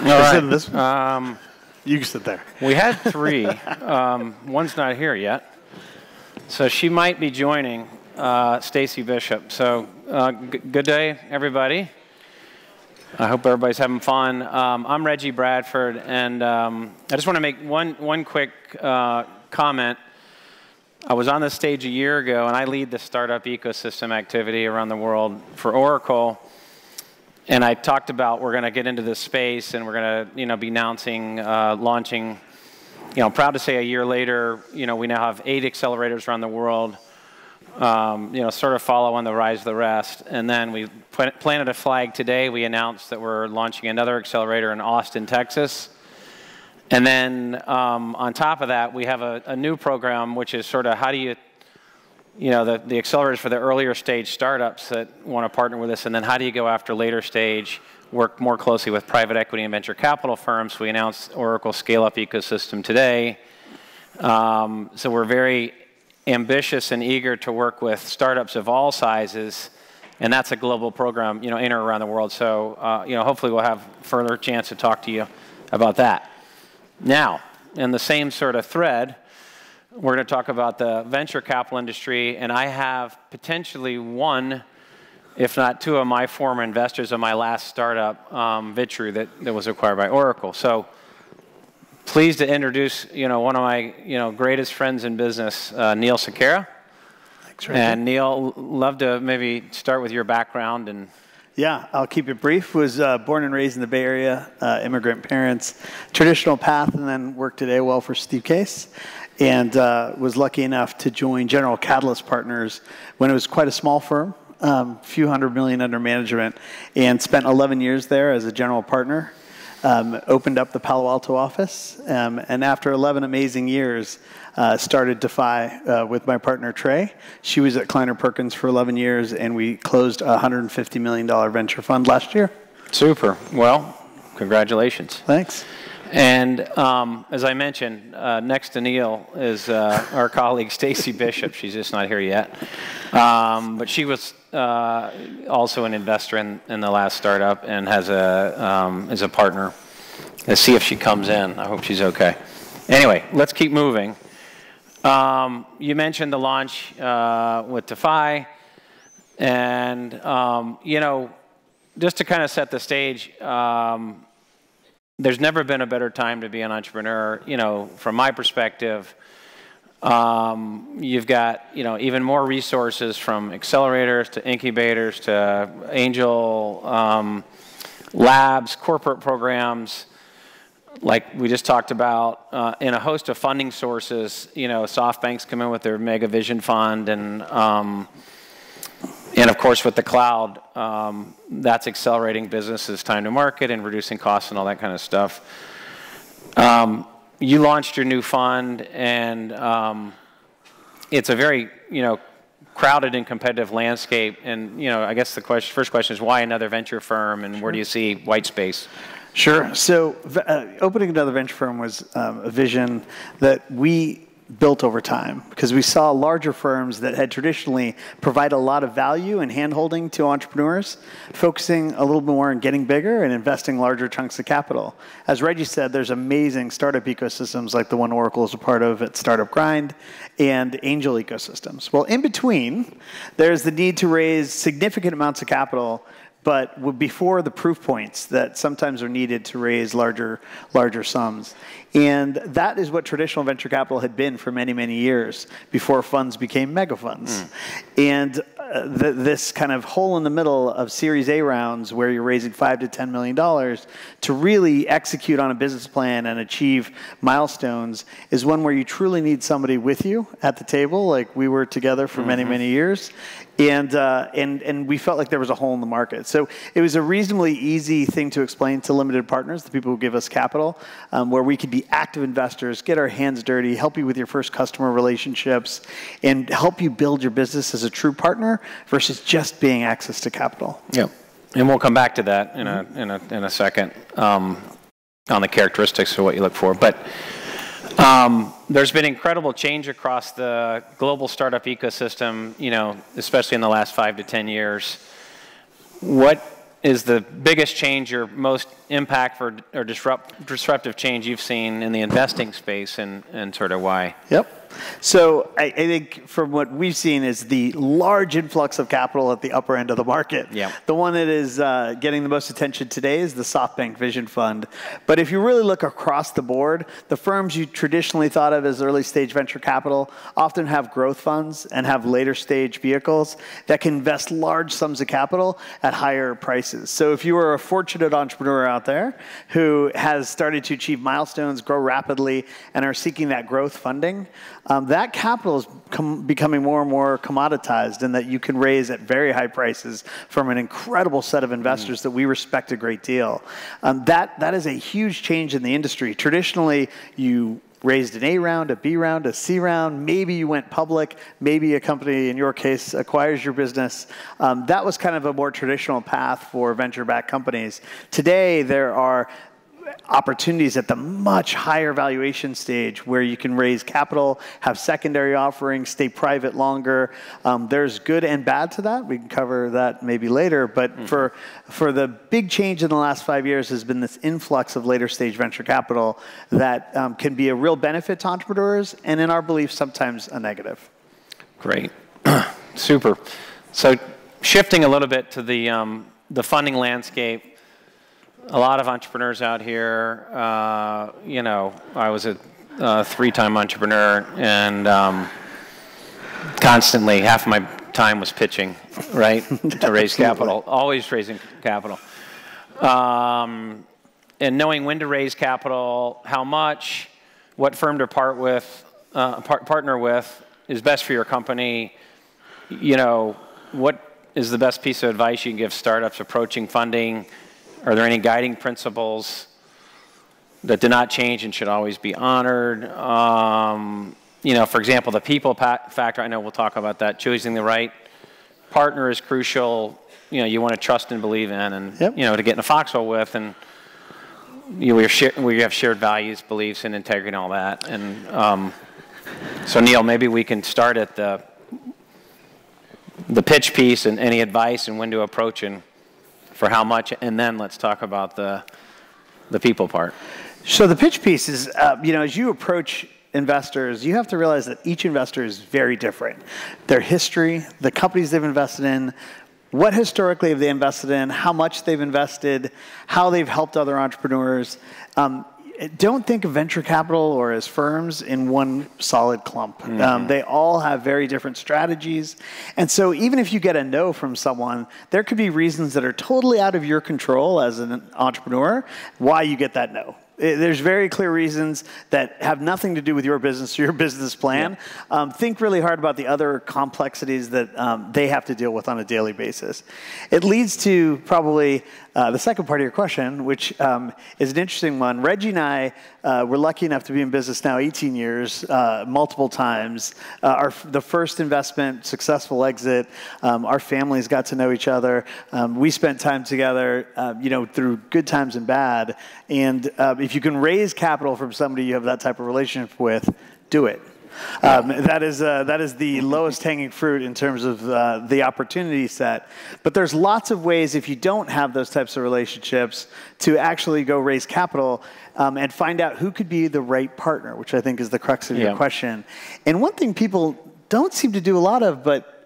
right. This one? You can sit there. We had 3. One's not here yet. So she might be joining Stacey Bishop. So good day, everybody. I hope everybody's having fun. I'm Reggie Bradford, and I just want to make one quick comment. I was on this stage a year ago, and I lead the startup ecosystem activity around the world for Oracle. And I talked about we're going to get into this space, and we're going to be announcing, launching. Proud to say a year later, we now have 8 accelerators around the world. Sort of follow on the rise of the rest. And then we planted a flag today. We announced that we're launching another accelerator in Austin, Texas. And then on top of that, we have a new program, which is sort of how do you, the accelerators for the earlier stage startups that want to partner with us, and then how do you go after later stage, work more closely with private equity and venture capital firms. We announced Oracle Scale-Up Ecosystem today. So we're very ambitious and eager to work with startups of all sizes, and that's a global program, in or around the world. So, hopefully we'll have further chance to talk to you about that. Now, in the same sort of thread, we're going to talk about the venture capital industry, and I have potentially 1, if not 2, of my former investors of my last startup, Vitru, that was acquired by Oracle. So, pleased to introduce, one of my, greatest friends in business, Neil Sequeira. Thanks, Reggie. And Neil, love to maybe start with your background and. Yeah, I'll keep it brief. Was born and raised in the Bay Area, immigrant parents, traditional path, and then worked at AOL for Steve Case, and was lucky enough to join General Catalyst Partners when it was quite a small firm, few $100 million under management, and spent 11 years there as a general partner. Opened up the Palo Alto office, and after 11 amazing years, started Defy with my partner Trey. She was at Kleiner Perkins for 11 years, and we closed a $150 million venture fund last year. Super. Well, congratulations. Thanks. And as I mentioned, next to Neil is our colleague Stacey Bishop. She's just not here yet. But she was also an investor in the last startup and has is a partner. Let's see if she comes in. I hope she's okay. Anyway, let's keep moving. You mentioned the launch with Defy. And, just to kind of set the stage, there's never been a better time to be an entrepreneur. From my perspective, you've got, even more resources from accelerators to incubators to angel labs, corporate programs, like we just talked about, in a host of funding sources. SoftBank's come in with their Mega Vision Fund, and of course, with the cloud, that's accelerating businesses' time to market and reducing costs and all that kind of stuff. You launched your new fund, and it's a very, crowded and competitive landscape. And, I guess the first question is, why another venture firm, and where do you see white space? Sure. So opening another venture firm was a vision that we built over time, because we saw larger firms that had traditionally provided a lot of value and hand-holding to entrepreneurs, focusing a little bit more on getting bigger and investing larger chunks of capital. As Reggie said, there's amazing startup ecosystems like the one Oracle is a part of at Startup Grind, and angel ecosystems. Well, in between, there's the need to raise significant amounts of capital, but before the proof points that sometimes are needed to raise larger sums. And that is what traditional venture capital had been for many, many years before funds became mega funds. And this kind of hole in the middle of Series A rounds where you're raising $5 to $10 million to really execute on a business plan and achieve milestones is one where you truly need somebody with you at the table, like we were together for many, many years. And we felt like there was a hole in the market. So it was a reasonably easy thing to explain to limited partners, the people who give us capital, where we could be active investors, get our hands dirty, help you with your first customer relationships, and help you build your business as a true partner versus just being access to capital. Yeah, and we'll come back to that in a second on the characteristics of what you look for. But there's been incredible change across the global startup ecosystem, especially in the last 5 to 10 years. What is the biggest change or most impact or disruptive change you've seen in the investing space, and sort of why? Yep. So I think from what we've seen is the large influx of capital at the upper end of the market. Yep. The one that is getting the most attention today is the SoftBank Vision Fund. But if you really look across the board, the firms you traditionally thought of as early stage venture capital often have growth funds and have later stage vehicles that can invest large sums of capital at higher prices. So if you are a fortunate entrepreneur out there who has started to achieve milestones, grow rapidly, and are seeking that growth funding, that capital is becoming more and more commoditized, and that you can raise at very high prices from an incredible set of investors that we respect a great deal. That is a huge change in the industry. Traditionally, you raised an A round, a B round, a C round, maybe you went public, maybe a company, in your case, acquires your business. That was kind of a more traditional path for venture-backed companies. Today, there are opportunities at the much higher valuation stage where you can raise capital, have secondary offerings, stay private longer. There's good and bad to that. We can cover that maybe later. But for the big change in the last 5 years has been this influx of later stage venture capital that can be a real benefit to entrepreneurs, and in our belief, sometimes a negative. Great. Super. So shifting a little bit to the funding landscape, a lot of entrepreneurs out here, you know, I was a 3-time entrepreneur, and constantly, half of my time was pitching, right, to raise capital, always raising capital. And knowing when to raise capital, how much, what firm to partner with is best for your company. You know, what is the best piece of advice you can give startups approaching funding? Are there any guiding principles that do not change and should always be honored? You know, for example, the people factor, I know we'll talk about that. Choosing the right partner is crucial. You know, you want to trust and believe in, and, you know, to get in a foxhole with, and we have shared values, beliefs, and integrity and all that. And so, Neil, maybe we can start at the pitch piece and any advice and when to approach and for how much, and then let's talk about the people part. So the pitch piece is, you know, as you approach investors, you have to realize that each investor is very different. Their history, the companies they've invested in, what historically have they invested in, how much they've invested, how they've helped other entrepreneurs. Don't think of venture capital or as firms in one solid clump. They all have very different strategies. And so even if you get a no from someone, there could be reasons that are totally out of your control as an entrepreneur why you get that no. There's very clear reasons that have nothing to do with your business or your business plan. Think really hard about the other complexities that they have to deal with on a daily basis. It leads to probably the second part of your question, which is an interesting one. Reggie and I were lucky enough to be in business now 18 years, multiple times. The first investment, successful exit. Our families got to know each other. We spent time together, you know, through good times and bad. And if you can raise capital from somebody you have that type of relationship with, do it. That is the lowest hanging fruit in terms of the opportunity set. But there's lots of ways, if you don't have those types of relationships, to actually go raise capital and find out who could be the right partner, which I think is the crux of your question. And one thing people don't seem to do a lot of, but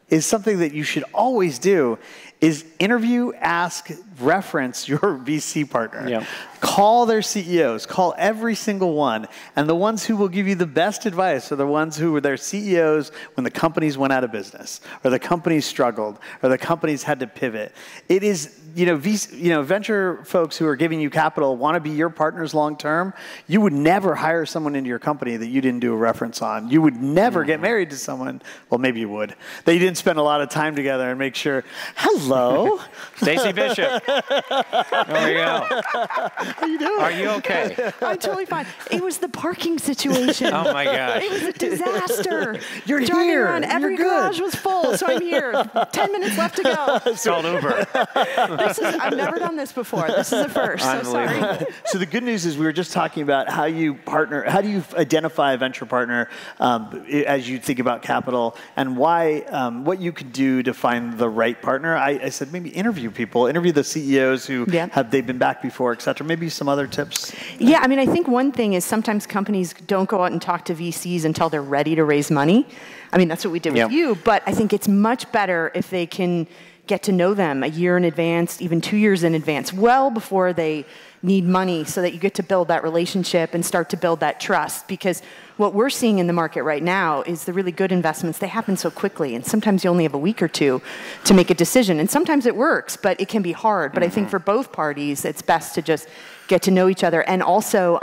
is something that you should always do, is interview, ask, reference your VC partner. Call their CEOs, call every single one. And the ones who will give you the best advice are the ones who were their CEOs when the companies went out of business, or the companies struggled, or the companies had to pivot. It is, you know, venture folks who are giving you capital want to be your partners long term. You would never hire someone into your company that you didn't do a reference on. You would never get married to someone, well, maybe you would, that you didn't spend a lot of time together and make sure, hello. Stacey Bishop. There we go. How you doing? Are you okay? I'm totally fine. It was the parking situation. Oh my gosh. It was a disaster. You're driving here. around, every garage was full, so I'm here. 10 minutes left to go. It's called Uber. I've never done this before. This is the first, so sorry. So the good news is we were just talking about how you partner, how do you identify a venture partner as you think about capital, and why, what you could do to find the right partner. I I said maybe interview people, interview the CEOs who they've been back before, et cetera. Maybe some other tips. Yeah, I mean, I think one thing is sometimes companies don't go out and talk to VCs until they're ready to raise money. I mean, that's what we did with you, but I think it's much better if they can get to know them a year in advance, even 2 years in advance, well before they need money, so that you get to build that relationship and start to build that trust. Because what we're seeing in the market right now is the really good investments, they happen so quickly, and sometimes you only have a week or two to make a decision. And sometimes it works, but it can be hard. But I think for both parties, it's best to just get to know each other. And also,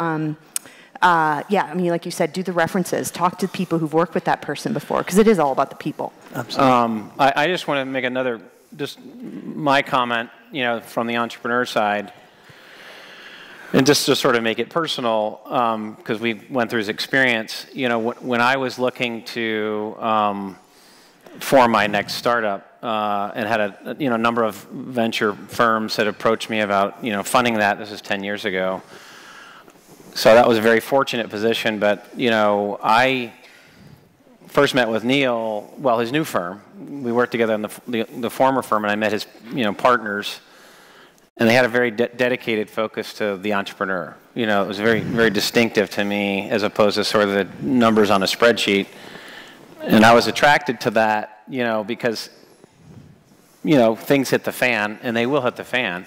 yeah, I mean, like you said, do the references. Talk to people who've worked with that person before, because it is all about the people. Absolutely. I just want to make another, just my comment, you know, from the entrepreneur side, and just to sort of make it personal, because we went through his experience. You know, when I was looking to form my next startup, and had a number of venture firms that approached me about funding that. This is 10 years ago. So that was a very fortunate position, but I first met with Neil, well, his new firm. We worked together in the former firm, and I met his partners, and they had a very dedicated focus to the entrepreneur. It was very, very distinctive to me, as opposed to sort of the numbers on a spreadsheet. And I was attracted to that, because things hit the fan, and they will hit the fan.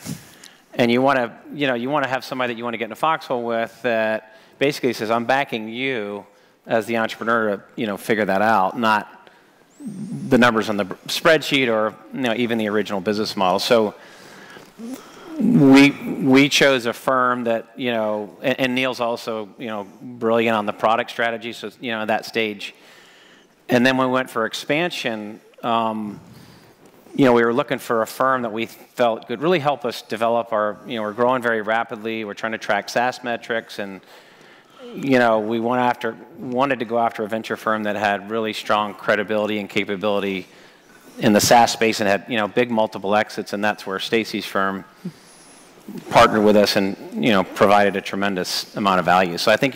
And you want to have somebody that you want to get in a foxhole with that basically says, I'm backing you as the entrepreneur to, figure that out, not the numbers on the spreadsheet or, even the original business model. So we chose a firm that, and Neil's also, brilliant on the product strategy, so, at that stage. And then when we went for expansion, we were looking for a firm that we felt could really help us develop our, we're growing very rapidly. We're trying to track SaaS metrics, and, we wanted to go after a venture firm that had really strong credibility and capability in the SaaS space and had, big multiple exits, and that's where Stacey's firm partnered with us and, provided a tremendous amount of value. So I think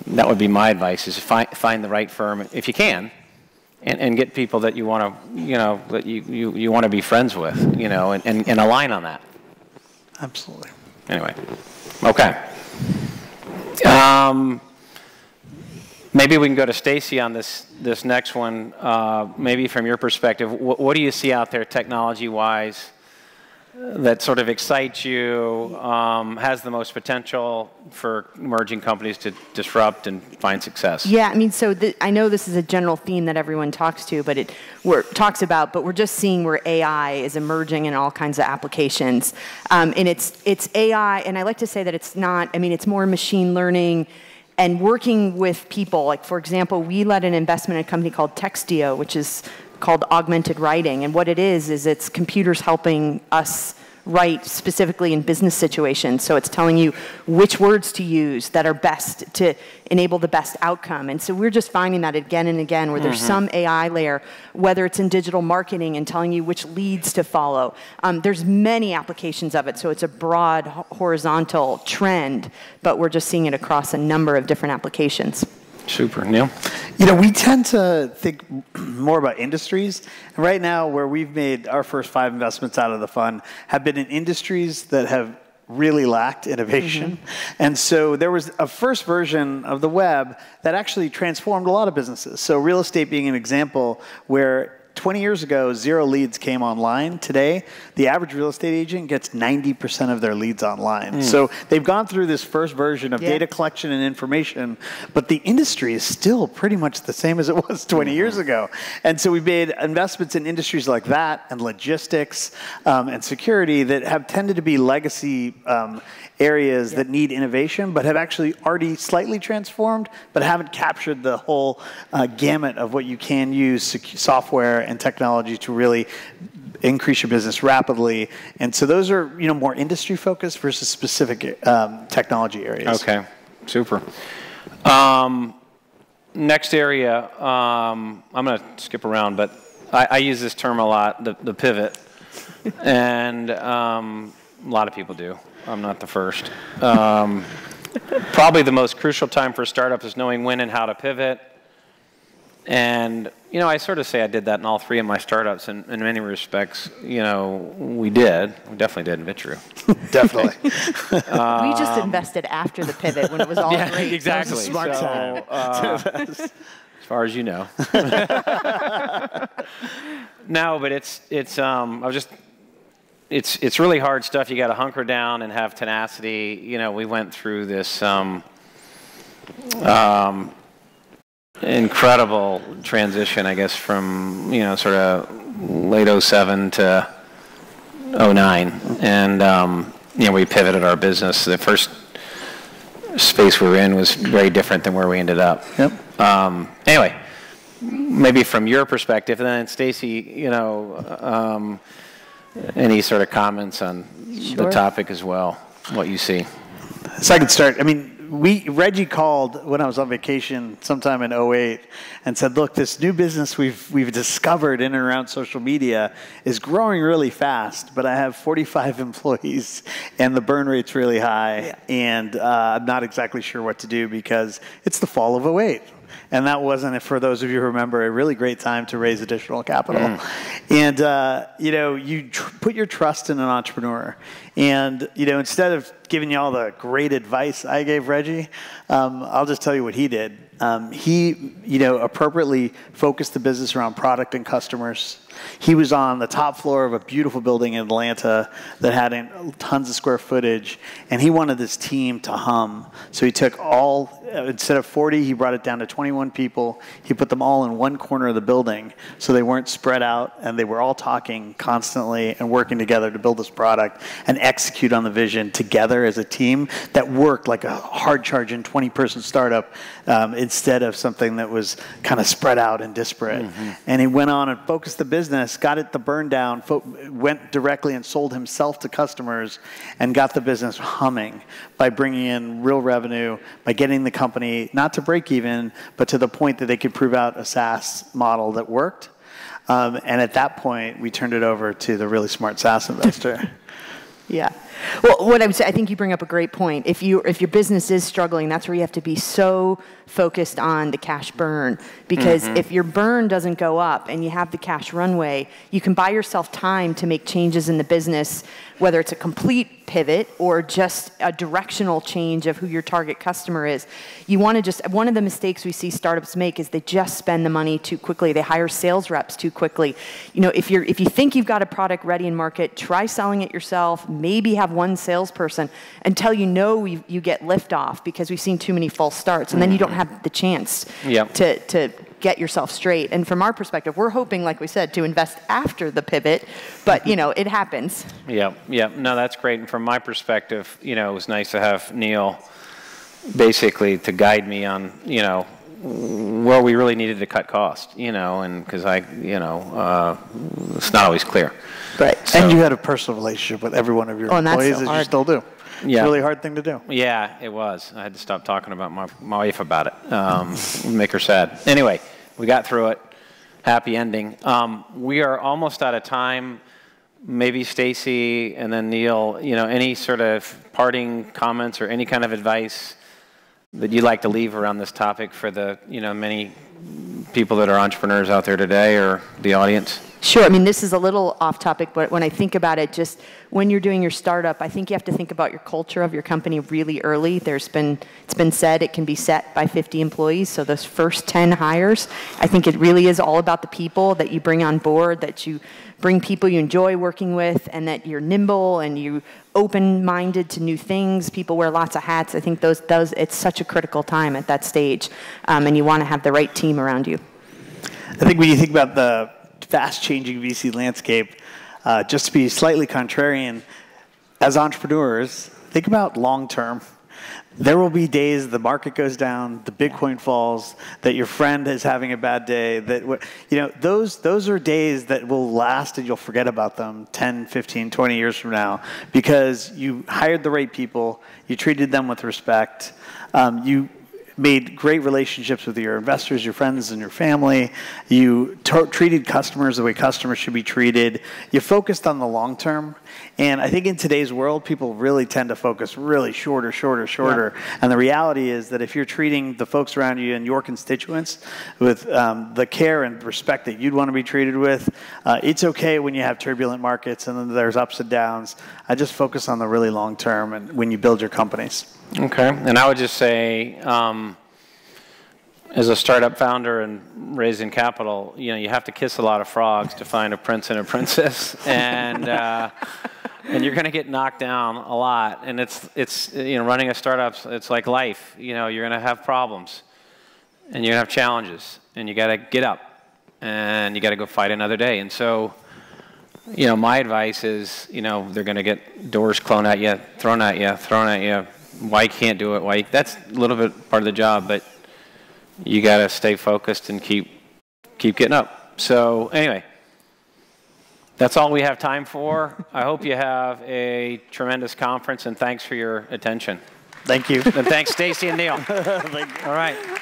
that would be my advice, is find the right firm if you can. And get people that you want to, that you want to be friends with, and align on that. Absolutely. Anyway, okay. Maybe we can go to Stacey on this next one. Maybe from your perspective, what do you see out there technology-wise that sort of excites you, has the most potential for emerging companies to disrupt and find success? Yeah, I mean, so I know this is a general theme that everyone talks about, but we're just seeing where AI is emerging in all kinds of applications. And it's AI, and I like to say that it's not, I mean, it's more machine learning and working with people. Like, for example, we led an investment in a company called Textio, which is called augmented writing. And what it is it's computers helping us write specifically in business situations. So it's telling you which words to use that are best to enable the best outcome. And so we're just finding that again and again, where there's some AI layer, whether it's in digital marketing and telling you which leads to follow. There's many applications of it. So it's a broad horizontal trend, but we're just seeing it across a number of different applications. Super. Neil? We tend to think more about industries. And right now, where we've made our first 5 investments out of the fund have been in industries that have really lacked innovation. And so there was a first version of the web that actually transformed a lot of businesses. So real estate being an example, where 20 years ago, 0 leads came online. Today, the average real estate agent gets 90% of their leads online. So they've gone through this first version of data collection and information, but the industry is still pretty much the same as it was 20 years ago. And so we've made investments in industries like that and logistics and security that have tended to be legacy areas that need innovation, but have actually already slightly transformed, but haven't captured the whole gamut of what you can use software and technology to really increase your business rapidly. And so those are more industry focused versus specific technology areas. Okay, super. Next area, I'm going to skip around, but I use this term a lot, the pivot, and a lot of people do. I'm not the first. Probably the most crucial time for a startup is knowing when and how to pivot. And, I sort of say I did that in all three of my startups, and in many respects, we did. We definitely did in Vitru. Definitely. We just invested after the pivot when it was all great. Exactly. Smart time. As far as you know. No, but it's really hard stuff. You got to hunker down and have tenacity. We went through this incredible transition, I guess, from sort of late '07 to '09, and we pivoted our business. The first space we were in was very different than where we ended up. Yep. Anyway, maybe from your perspective, and then Stacey, any sort of comments on the topic as well, what you see. So I could start. I mean, Reggie called when I was on vacation sometime in '08 and said, look, this new business we've discovered in and around social media is growing really fast, but I have 45 employees and the burn rate's really high, and I'm not exactly sure what to do because it's the fall of '08. And that wasn't, for those of you who remember, a really great time to raise additional capital. And, you put your trust in an entrepreneur. And, instead of giving you all the great advice I gave Reggie, I'll just tell you what he did. He, appropriately focused the business around product and customers. He was on the top floor of a beautiful building in Atlanta that had tons of square footage, and he wanted this team to hum. So he took instead of 40, he brought it down to 21 people. He put them all in one corner of the building so they weren't spread out, and they were all talking constantly and working together to build this product and execute on the vision together as a team that worked like a hard-charging 20-person startup instead of something that was kind of spread out and disparate. And he went on and focused the business, got it the burn down, went directly and sold himself to customers, and got the business humming by bringing in real revenue, by getting the company not to break even, but to the point that they could prove out a SaaS model that worked. And at that point, we turned it over to the really smart SaaS investor. Yeah. Well, what I would say, I think you bring up a great point. If your business is struggling, that's where you have to be so focused on the cash burn. Because if your burn doesn't go up and you have the cash runway, you can buy yourself time to make changes in the business, whether it's a complete pivot or just a directional change of who your target customer is. You want to one of the mistakes we see startups make is they just spend the money too quickly. They hire sales reps too quickly. If you think you've got a product ready in market, try selling it yourself. Maybe have one salesperson until you get liftoff, because we've seen too many false starts, and then you don't have the chance to get yourself straight. And from our perspective, we're hoping, like we said, to invest after the pivot, but it happens. Yeah. No, that's great. And from my perspective, it was nice to have Neil basically to guide me on, where we really needed to cut costs, and because it's not always clear. Right. So, and you had a personal relationship with every one of your employees, as you still do. It's a really hard thing to do. Yeah, it was. I had to stop talking about my wife about it. Make her sad. Anyway, we got through it. Happy ending. We are almost out of time. Maybe Stacey and then Neil, any sort of parting comments or any kind of advice that you'd like to leave around this topic for the, many people that are entrepreneurs out there today, or the audience? Sure. I mean, this is a little off topic, but when I think about it, just when you're doing your startup, I think you have to think about your culture of your company really early. It's been said it can be set by 50 employees. So those first 10 hires, I think it really is all about the people that you bring on board, that you bring people you enjoy working with, and that you're nimble and you open-minded to new things. People wear lots of hats. I think it's such a critical time at that stage, and you want to have the right team around you. I think when you think about the fast-changing VC landscape, just to be slightly contrarian, as entrepreneurs, think about long-term. There will be days the market goes down, the Bitcoin falls, that your friend is having a bad day. Those are days that will last, and you'll forget about them 10, 15, 20 years from now, because you hired the right people, you treated them with respect, you made great relationships with your investors, your friends, and your family. You treated customers the way customers should be treated. You focused on the long term. And I think in today's world, people really tend to focus really shorter. Yeah. And the reality is that if you're treating the folks around you and your constituents with the care and respect that you'd want to be treated with, it's okay when you have turbulent markets and then there's ups and downs. I just focus on the really long term and when you build your companies. Okay, and I would just say, as a startup founder and raising capital, you have to kiss a lot of frogs to find a prince and a princess, and you're going to get knocked down a lot. And it's running a startup, it's like life. You're going to have problems, and you're going to have challenges, and you got to get up, and you got to go fight another day. And so, my advice is, they're going to get doors thrown at you. Why you can't do it? That's a little bit part of the job, but you got to stay focused and keep getting up. So anyway, that's all we have time for. I hope you have a tremendous conference, and thanks for your attention. Thank you. And thanks, Stacey and Neil. All right.